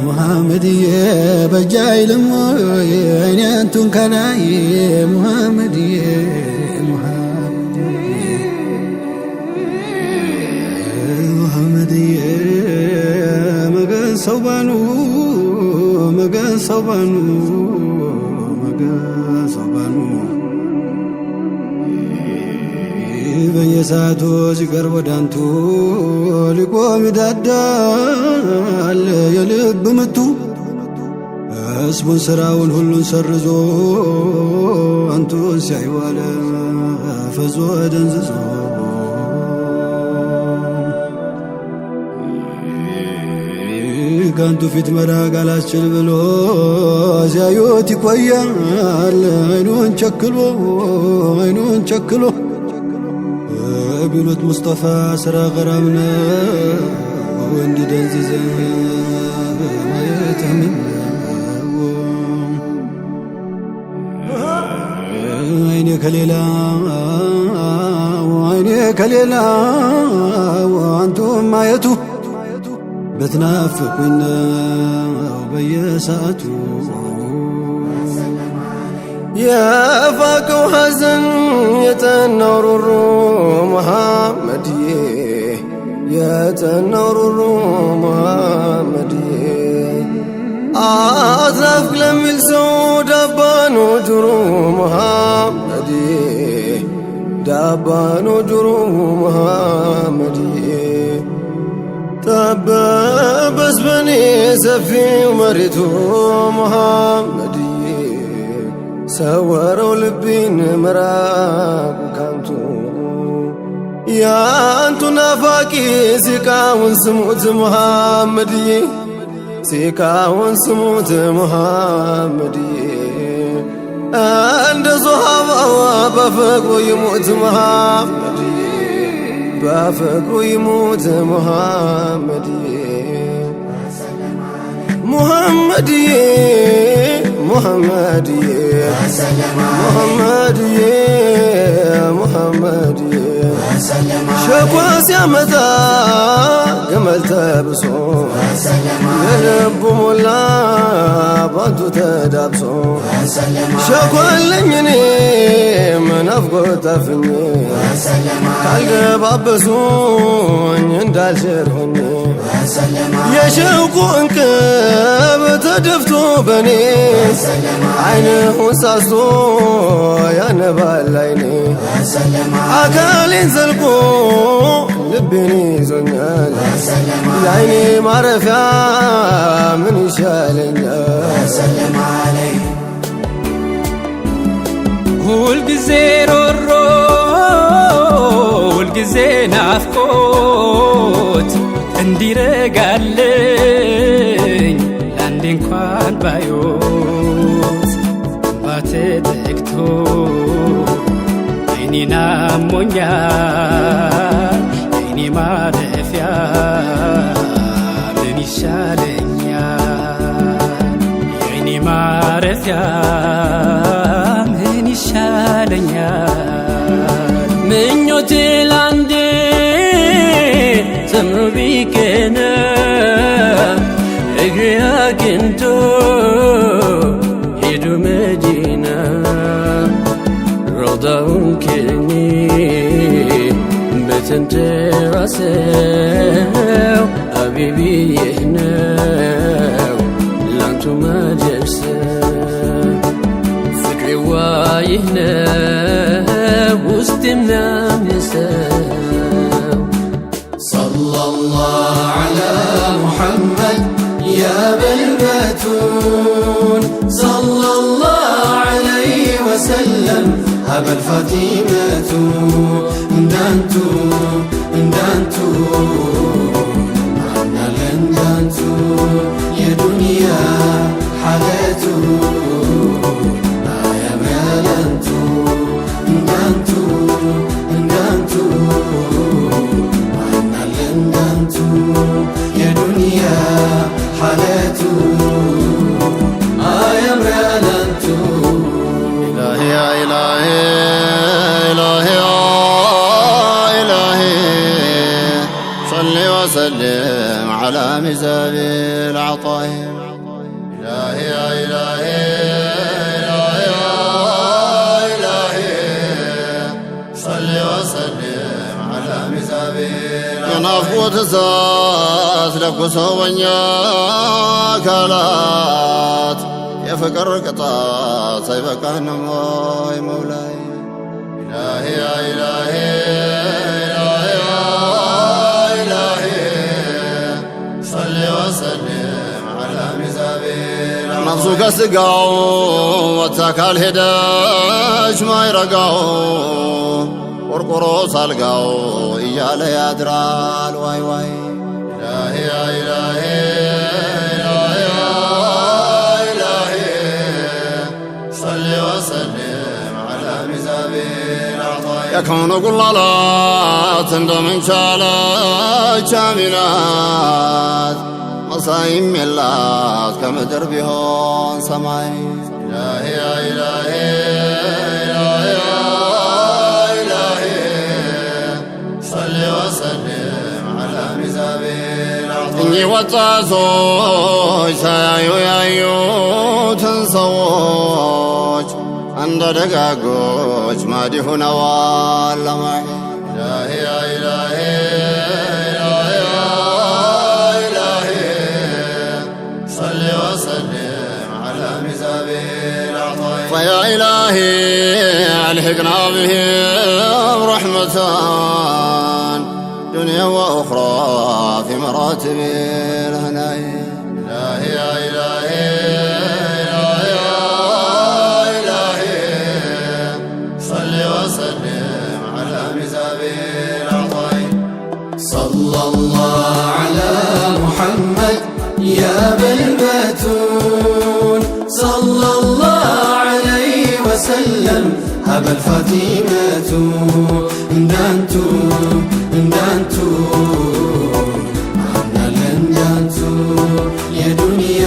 محمدية بجاي لموي انتم كناي محمدية مغا صوبانو በየሰዓቱ ሲቀርብ ወዳንቱ ሊቆም ይዳዳል የልብ ምቱ ሕዝቡን ሥራውን ሁሉን ሰርዞ አንቱን ሲያይ ዋለ ፈዞ ደንዝዞ ከአንቱ ፊት መራቅ አላስችል ብሎ ሲያዩት ይቆያል አይኑን ቸክሎ ቢሉት ሙስጠፋ ስራ ገራም ነው እንዲደንዝዘ ማየትምን አይኔ ከሌላ አንቱም ማየቱ በትናፍቁኝ ነው በየሰዓቱ የፋቀው ሐዘን የጠናው ሩሩ መሐመድዬ የጠናው ሩሩ መሐመድዬ አትናፍቅ ለሚል ሰው ዳባኖ ጅሩ መሐመድዬ ዳባኖ ጅሩ መሐመድዬ ጠበበስ በኔ ሰፊው መሬቱ መሐመድዬ ሰወረው ልቤን ምራቁ ካንቱ ያንቱ ናፋቂ ሲቃውን ስሙት መሐመድዬ ሲቃውን ስሙት መሐመድዬ እንደ ሶሃባዋ በፍቅሩ ይሙት መሐመድዬ በፍቅሩ ይሙት መሐመድዬ ሙሐመድዬ ሙሐመድዬ ሸኳ ሲያመጣ ግመል ተብሶ የልቡ ሞላ ባንቱ ተዳብሶ ሸኳለኝ እኔ መናፍቆት ታፍኜ ካልገባበሱኝ እንዳልሽር ሆኜ የሸውቁ እንቅብ ተደፍቶ በኔ አይንሁን ሳስቶ ያነባል አይኔ አካሌን ዘልቆ ልቤን ይዞኛል የአይኔ ማረፊያ ምን ይሻለኛል ሁልጊዜ ሮሮ ሁልጊዜ ናፍቆት እንዲረጋልኝ ለአንዴ እንኳን ባዮት ባትተክቶ አይኔን አሞኛል አይኔ ማረፊያ ምን ይሻለኛል የአይኔ ማረፊያ ምን ይሻለኛል ምኞቴ ላንዴ ዘምሮ ቢቀና እግሬ አግኝቶ ሄዱ መዲና አውጣውን ከኔ በተንተራሰው ሀቢቢ ይህ ነው ላንቱ ማደርሰው ፍቅሬዋ ይህ ነው ውስጥ የሚያምሰው ሰለላሁ ዐላ ሙሐመድ ያ በልበቱን ሰለላሁ ዐለይሂ ወሰለም አበል ፋቲመቱ እንዳንቱ እንዳንቱ ማናለ እንዳንቱ የዱንያ ሐለቱ አያምራለንቱ እንዳንቱ እንዳንቱ ማናለ እንዳንቱ የዱንያ ሐለቱ አያምራለንቱ إلهي يا إلهي إلهي يا إلهي صل وسلم على ميزاب العطاء إلهي يا إلهي إلهي يا إلهي صل وسلم على ميزاب العطاء ينافق تساس لك سوانيا كالات የፍቅር ቅጣት ሳይበቃን ሞይ መውላይ ኢላሂ ያ ኢላሂ ኢላሂ ያ ኢላሂ ሰሊ ወሰልም ዐላ ሚዛቢል ነፍሱ ከስጋው ወጥታ ካልሄደች ማይረጋው ቆርቆሮ ሳልጋው እያለ ያድራል ዋይ ዋይ ኢላሂ ያ ኢላሂ የከውኑ ጉላላት እንደምንቻለች አሚናት መሳይም የላት ከምድር ቢሆን ሰማይ ኢላሂ ያ ኢላሂ ኢላሂ ያ ኢላሂ ሰሊ ወሰልም ዐላ ሚዛቢል አዕጣኢ እኚህ ወጣቶች ሳያዩ ያዩትን ሰዎች እንደ ደጋጎች ማዲሁ ሆነዋል ለማይ ኢላሂ ያ ኢላሂ ኢላሂ ያ ኢላሂ ሰሊ ወሰልም ዐላ ሚዛቢል አዕጣኢ ፈያ ኢላሂ አልሂቅና ብሂም ረሕመታን ዱንያ ወኡኽራ ፊ መራቲብ ልህናይ ኢላሂ ያ ኢላሂ ሰለላሁ ዐላ ሙሐመድ ያ በልበቱን ሰለላሁ ዐለይሂ ወሰለም አበል ፋቲመቱ እንዳንቱ እንዳንቱ ማናለ እንዳንቱ የዱንያ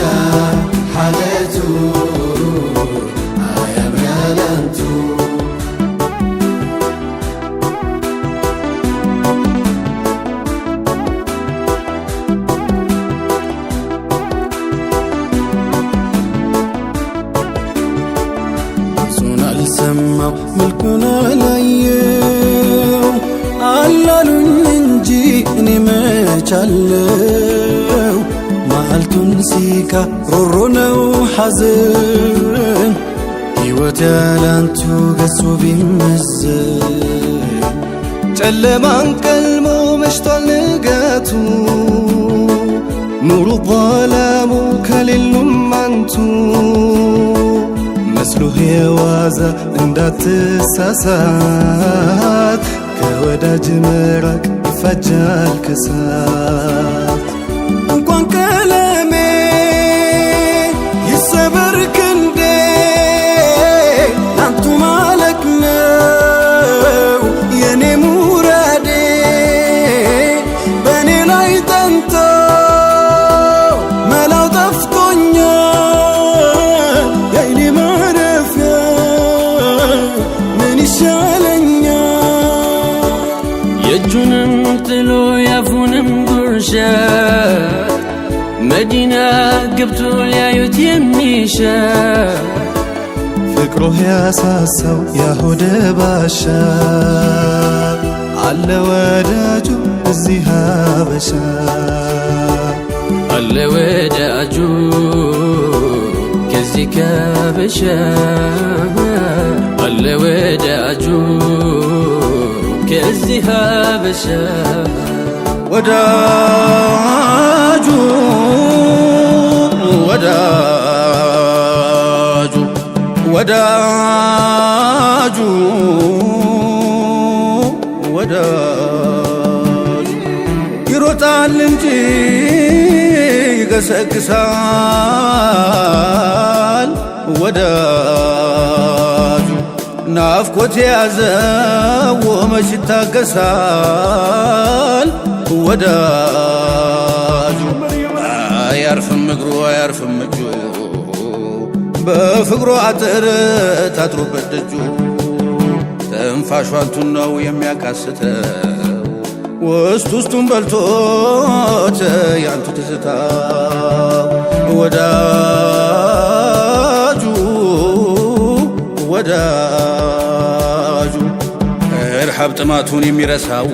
ሐለቱ አያምራለንቱ ሰማው መልኩን አላየው አላሉኝ እንጂ እኔ መቻለው ማልቱን ሲካ ሮሮ ነው ሐዘን ሕይወት ያላንቱ ገጹ ቢመዘን ጨለማን ቀልሞ መሽቷል ንጋቱ ኑሩ ظላሙ ከሌሉም አንቱ መስሎህ የዋዛ እንዳትሳሳት ከወዳጅ መራቅ ይፋጃል ከሳት እንኳን ቀለሜ ይሰበር ክንዴ ላንቱ ማለክ ነው የኔ ሙራዴ በእኔ ላይ ጠንቶ መላው ጠፍቶኛል የእኔ ማረፊያ ምን ይሻለኛል የእጁንም ጥሎ ያፉንም ጉርሻ መዲና ገብቶ ሊያዩት የሚሻ ፍቅሮህ ያሳሳው ያሆደ ባሻ አለ ወዳጁ እዚህ ሀበሻ አለ ወዳጁ ከዚህ ከሀበሻ አለ ወዳጁ ከዚህ ሀበሻ ወዳጁ ወዳጁ ወዳጁ ወዳጁ ይሮጣል እንጂ ይገሰግሳል ወዳጁ ናፍቆት የያዘው መች ይታገሳል ወዳጁ አያርፍም እግሩ አያርፍም እጁ በፍቅሩ አጥር ታጥሮበት ደጁ ትንፋሿንቱን ነው የሚያቃስተው ውስጥ ውስጡን በልቶት ያንቱ ትዝታ ወዳጁ ወዳጁ እርሃብ ጥማቱን የሚረሳው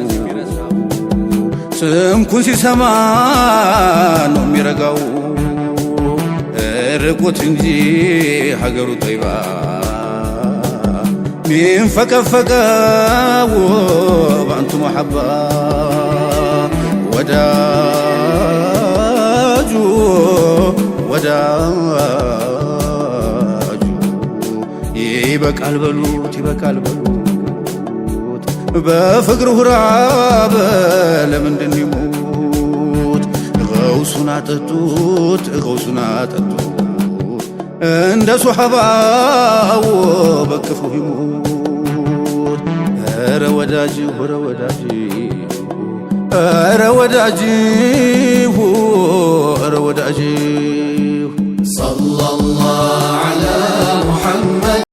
ስምኩን ሲሰማ ነው የሚረጋው ርቁት እንጂ ሀገሩ ጠይባ ሚንፈቀፈቀው ባንቱ መሐባ ወዳጁ ወዳጁ ይበቃል በሉት ይበቃል በሉት በፍቅር ሁራብ ለምንድን ይሞት ገውሱን አጠጡት ገውሱን አጠጡት እንደ ሱሐባው በክፉ ይሞት ኧረ ወዳጅ ኧረ ወዳጅ ኧረ ወዳጅ ኧረ ወዳጅ ሰለላሁ ዐላ ሙሐመድ